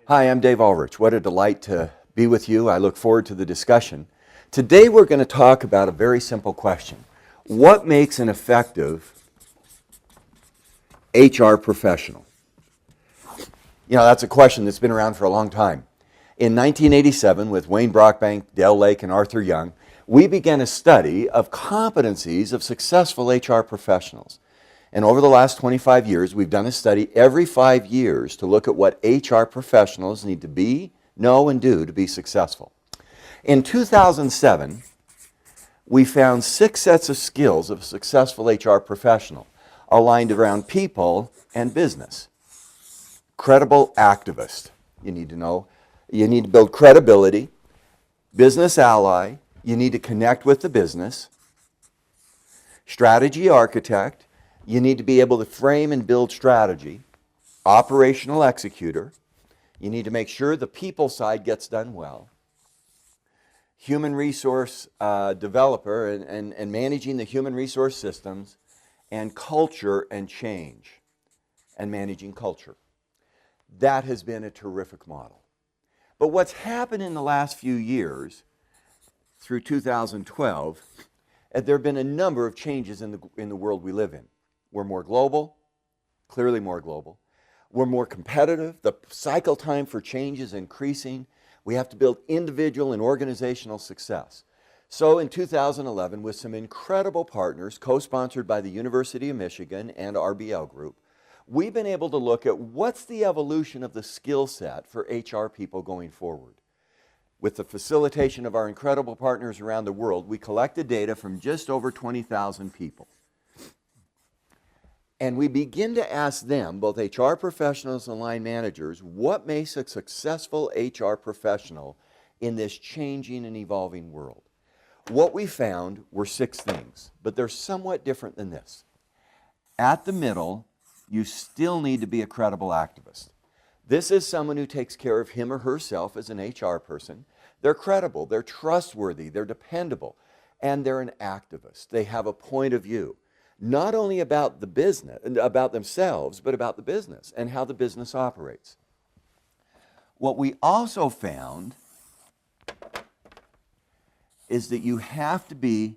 Hi, I'm Dave Ulrich. What a delight to be with you. I look forward to the discussion. Today we're going to talk about a very simple question. What makes an effective HR professional? You know, that's a question that's been around for a long time. In 1987, with Wayne Brockbank, Dale Lake, and Arthur Young, we began a study of competencies of successful HR professionals. And over the last 25 years, we've done a study every 5 years to look at what HR professionals need to be, know, and do to be successful. In 2007, we found 6 sets of skills of a successful HR professional aligned around people and business. Credible activist, you need to know. You need to build credibility. Business ally, you need to connect with the business. Strategy architect, you need to be able to frame and build strategy. Operational executor, you need to make sure the people side gets done well. Human resource developer and managing the human resource systems. And culture and change and managing culture. That has been a terrific model. But what's happened in the last few years, through 2012, there have been a number of changes in the world we live in. We're more global, clearly more global. We're more competitive. The cycle time for change is increasing. We have to build individual and organizational success. So in 2011, with some incredible partners, co-sponsored by the University of Michigan and RBL Group, we've been able to look at what's the evolution of the skill set for HR people going forward. With the facilitation of our incredible partners around the world, we collected data from just over 20,000 people. And we begin to ask them, both HR professionals and line managers, what makes a successful HR professional in this changing and evolving world? What we found were 6 things, but they're somewhat different than this. At the middle, you still need to be a credible activist. This is someone who takes care of him or herself as an HR person. They're credible, they're trustworthy, they're dependable, and they're an activist. They have a point of view, not only about the business, about themselves, but about the business and how the business operates. What we also found is that you have to be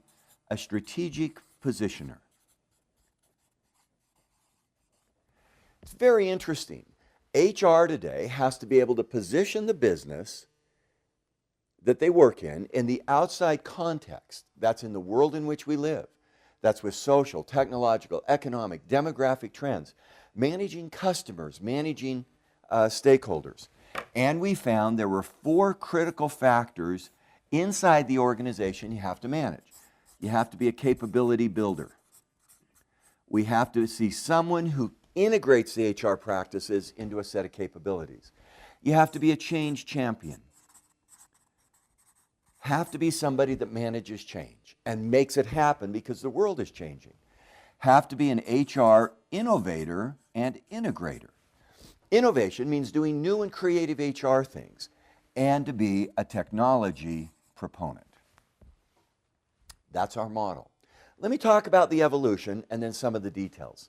a strategic positioner. It's very interesting. HR today has to be able to position the business that they work in the outside context. That's in the world in which we live. That's with social, technological, economic, demographic trends, managing customers, managing stakeholders. And we found there were 4 critical factors inside the organization you have to manage. You have to be a capability builder. We have to see someone who integrates the HR practices into a set of capabilities. You have to be a change champion. Have to be somebody that manages change and makes it happen because the world is changing. Have to be an HR innovator and integrator. Innovation means doing new and creative HR things, and to be a technology proponent. That's our model. Let me talk about the evolution and then some of the details.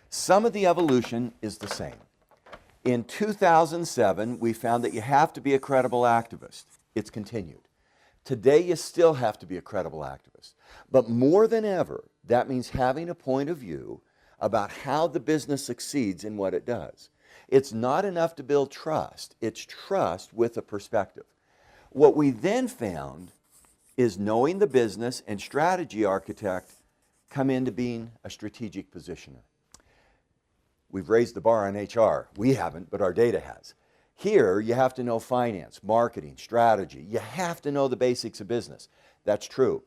Some of the evolution is the same. In 2007, we found that you have to be a credible activist. It's continued. Today, you still have to be a credible activist. But more than ever, that means having a point of view about how the business succeeds in what it does. It's not enough to build trust. It's trust with a perspective. What we then found is knowing the business and strategy architect come into being a strategic positioner. We've raised the bar on HR. We haven't, but our data has. Here, you have to know finance, marketing, strategy. You have to know the basics of business. That's true.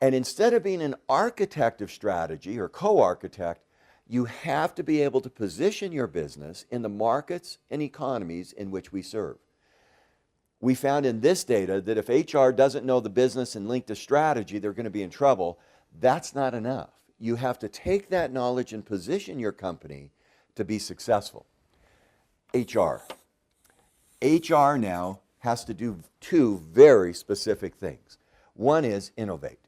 And instead of being an architect of strategy or co-architect, you have to be able to position your business in the markets and economies in which we serve. We found in this data that if HR doesn't know the business and link to strategy, they're going to be in trouble. That's not enough. You have to take that knowledge and position your company to be successful. HR. HR now has to do 2 very specific things. One is innovate.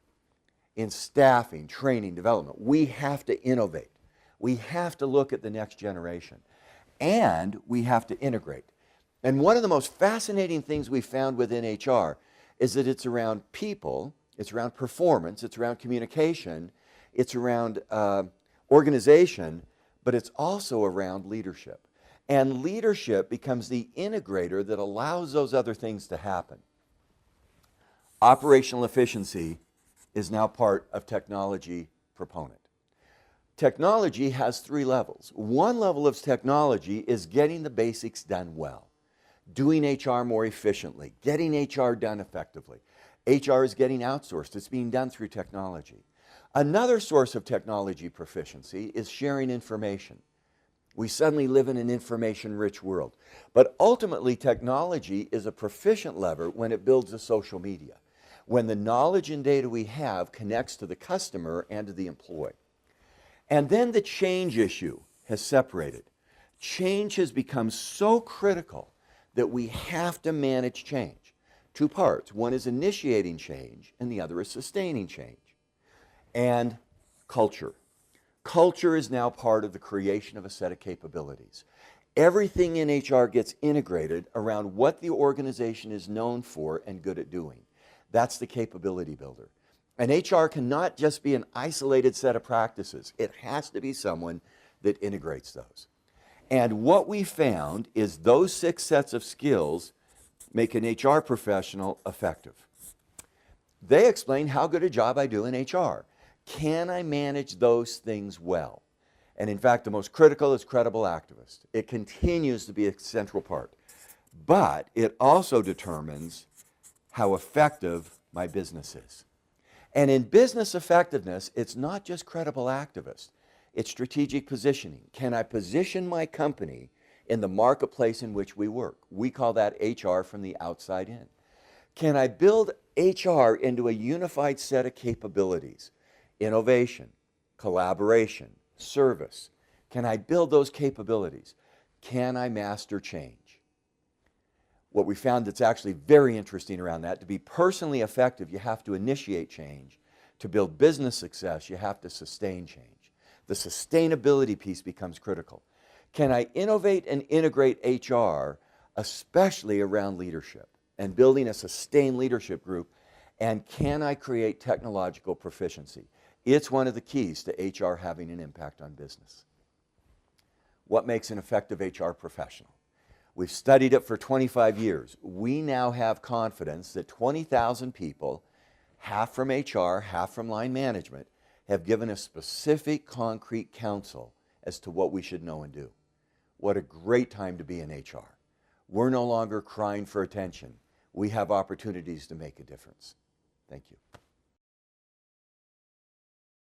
In staffing, training, development, we have to innovate. We have to look at the next generation. And we have to integrate. And one of the most fascinating things we found within HR is that it's around people, it's around performance, it's around communication, it's around organization, but it's also around leadership. And leadership becomes the integrator that allows those other things to happen. Operational efficiency is now part of technology Proponent. Technology has 3 levels. One level of technology is getting the basics done well, doing HR more efficiently, getting HR done effectively. HR is getting outsourced. It's being done through technology. Another source of technology proficiency is sharing information. We suddenly live in an information-rich world. But ultimately, technology is a proficient lever when it builds a social media, when the knowledge and data we have connects to the customer and to the employee. And then the change issue has separated. Change has become so critical that we have to manage change. 2 parts. One is initiating change, and the other is sustaining change. And culture. Culture is now part of the creation of a set of capabilities. Everything in HR gets integrated around what the organization is known for and good at doing. That's the capability builder. And HR cannot just be an isolated set of practices. It has to be someone that integrates those. And what we found is those 6 sets of skills make an HR professional effective. They explain how good a job I do in HR. Can I manage those things well? And in fact, the most critical is credible activist. It continues to be a central part. But it also determines how effective my business is. And in business effectiveness, it's not just credible activist. It's strategic positioning. Can I position my company in the marketplace in which we work? We call that HR from the outside in. Can I build HR into a unified set of capabilities? Innovation, collaboration, service. Can I build those capabilities? Can I master change? What we found that's actually very interesting around that, to be personally effective, you have to initiate change. To build business success, you have to sustain change. The sustainability piece becomes critical. Can I innovate and integrate HR, especially around leadership and building a sustained leadership group? And can I create technological proficiency? It's one of the keys to HR having an impact on business. What makes an effective HR professional? We've studied it for 25 years. We now have confidence that 20,000 people, half from HR, half from line management, have given us specific, concrete counsel as to what we should know and do. What a great time to be in HR. We're no longer crying for attention. We have opportunities to make a difference. Thank you.